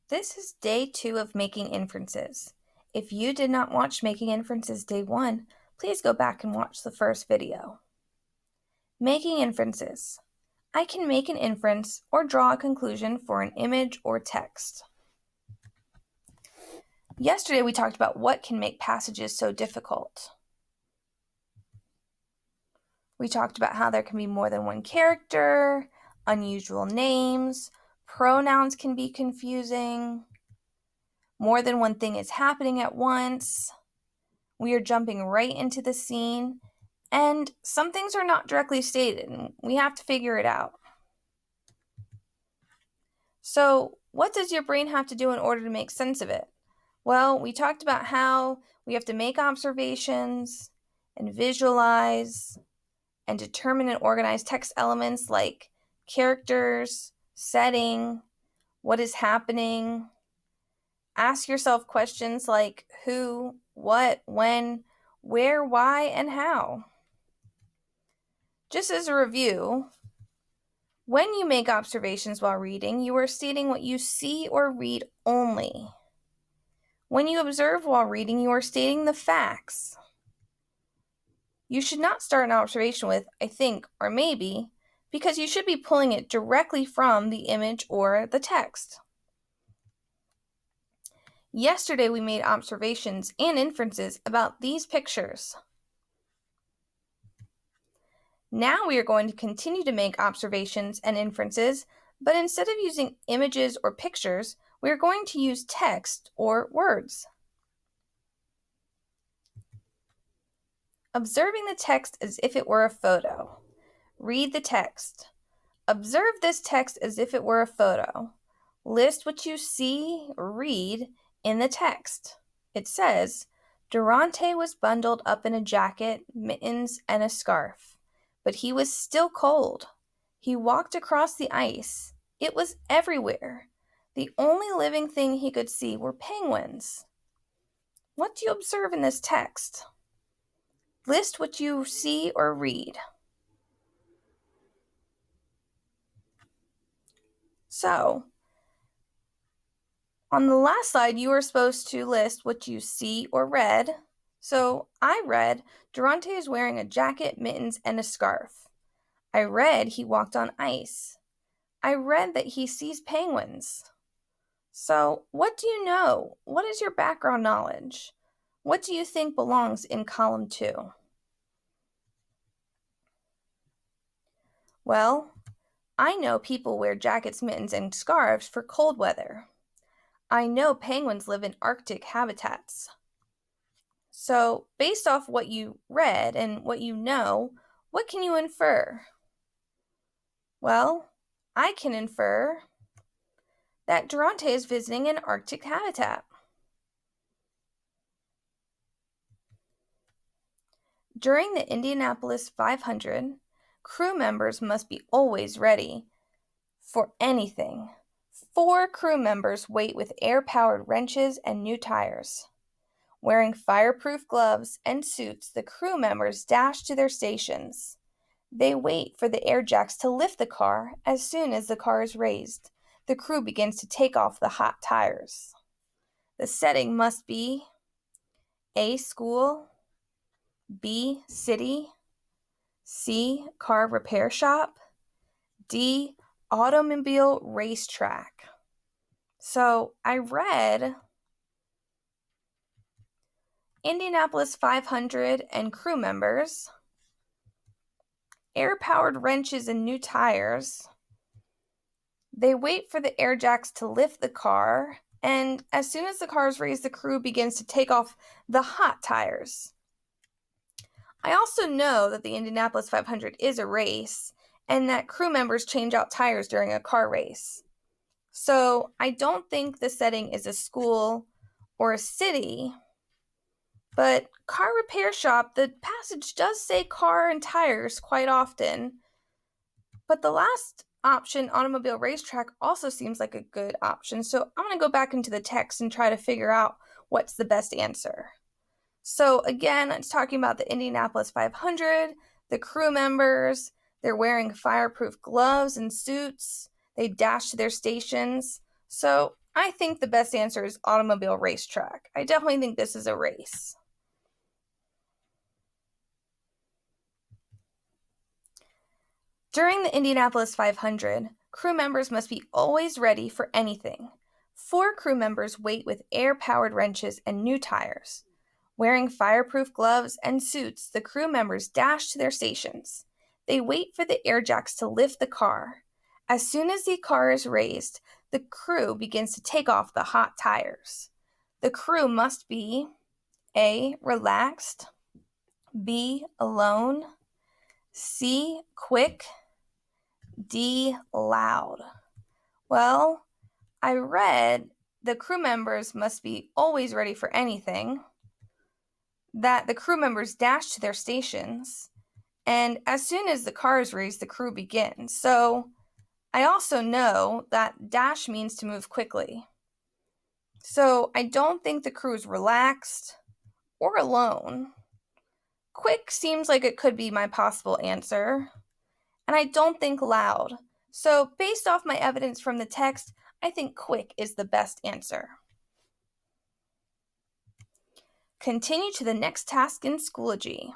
This is day 2 of Making Inferences. If you did not watch Making Inferences day 1, please go back and watch the first video. Making inferences. I can make an inference or draw a conclusion for an image or text. Yesterday we talked about what can make passages so difficult. We talked about how there can be more than one character, unusual names, pronouns can be confusing, more than one thing is happening at once, we are jumping right into the scene, and some things are not directly stated, and we have to figure it out. So, what does your brain have to do in order to make sense of it? Well, we talked about how we have to make observations and visualize and determine and organize text elements like characters, setting, what is happening. Ask yourself questions like who, what, when, where, why, and how. Just as a review, when you make observations while reading, you are stating what you see or read only. When you observe while reading, you are stating the facts. You should not start an observation with, I think, or maybe, because you should be pulling it directly from the image or the text. Yesterday, we made observations and inferences about these pictures. Now we are going to continue to make observations and inferences, but instead of using images or pictures, we are going to use text or words. Observing the text as if it were a photo. Read the text. Observe this text as if it were a photo. List what you see or read in the text. It says, Durante was bundled up in a jacket, mittens, and a scarf, but he was still cold. He walked across the ice. It was everywhere. The only living thing he could see were penguins. What do you observe in this text? List what you see or read. So, on the last slide, you were supposed to list what you see or read. So, I read, Durante is wearing a jacket, mittens, and a scarf. I read he walked on ice. I read that he sees penguins. So, what do you know? What is your background knowledge? What do you think belongs in column 2? Well, I know people wear jackets, mittens, and scarves for cold weather. I know penguins live in Arctic habitats. So, based off what you read and what you know, what can you infer? Well, I can infer that Durante is visiting an Arctic habitat. During the Indianapolis 500, crew members must be always ready for anything. 4 crew members wait with air-powered wrenches and new tires. Wearing fireproof gloves and suits, the crew members dash to their stations. They wait for the air jacks to lift the car. As soon as the car is raised, the crew begins to take off the hot tires. The setting must be A, school, B, city, C, car repair shop, D, automobile racetrack. So I read Indianapolis 500 and crew members, air-powered wrenches and new tires. They wait for the air jacks to lift the car, and as soon as the car is raised, the crew begins to take off the hot tires. I also know that the Indianapolis 500 is a race, and that crew members change out tires during a car race. So I don't think the setting is a school or a city, but car repair shop, the passage does say car and tires quite often. But the last option, automobile racetrack, also seems like a good option. So I'm going to go back into the text and try to figure out what's the best answer. So again, it's talking about the Indianapolis 500, the crew members, they're wearing fireproof gloves and suits, they dash to their stations. So I think the best answer is automobile racetrack. I definitely think this is a race. During the Indianapolis 500, crew members must be always ready for anything. 4 crew members wait with air-powered wrenches and new tires. Wearing fireproof gloves and suits, the crew members dash to their stations. They wait for the air jacks to lift the car. As soon as the car is raised, the crew begins to take off the hot tires. The crew must be A. Relaxed, B. Alone, C. Quick, D. Loud. Well, I read the crew members must be always ready for anything, that the crew members dash to their stations, and as soon as the car is raised, the crew begins. So I also know that dash means to move quickly. So I don't think the crew is relaxed or alone. Quick seems like it could be my possible answer. And I don't think loud. So based off my evidence from the text, I think quick is the best answer. Continue to the next task in Schoology.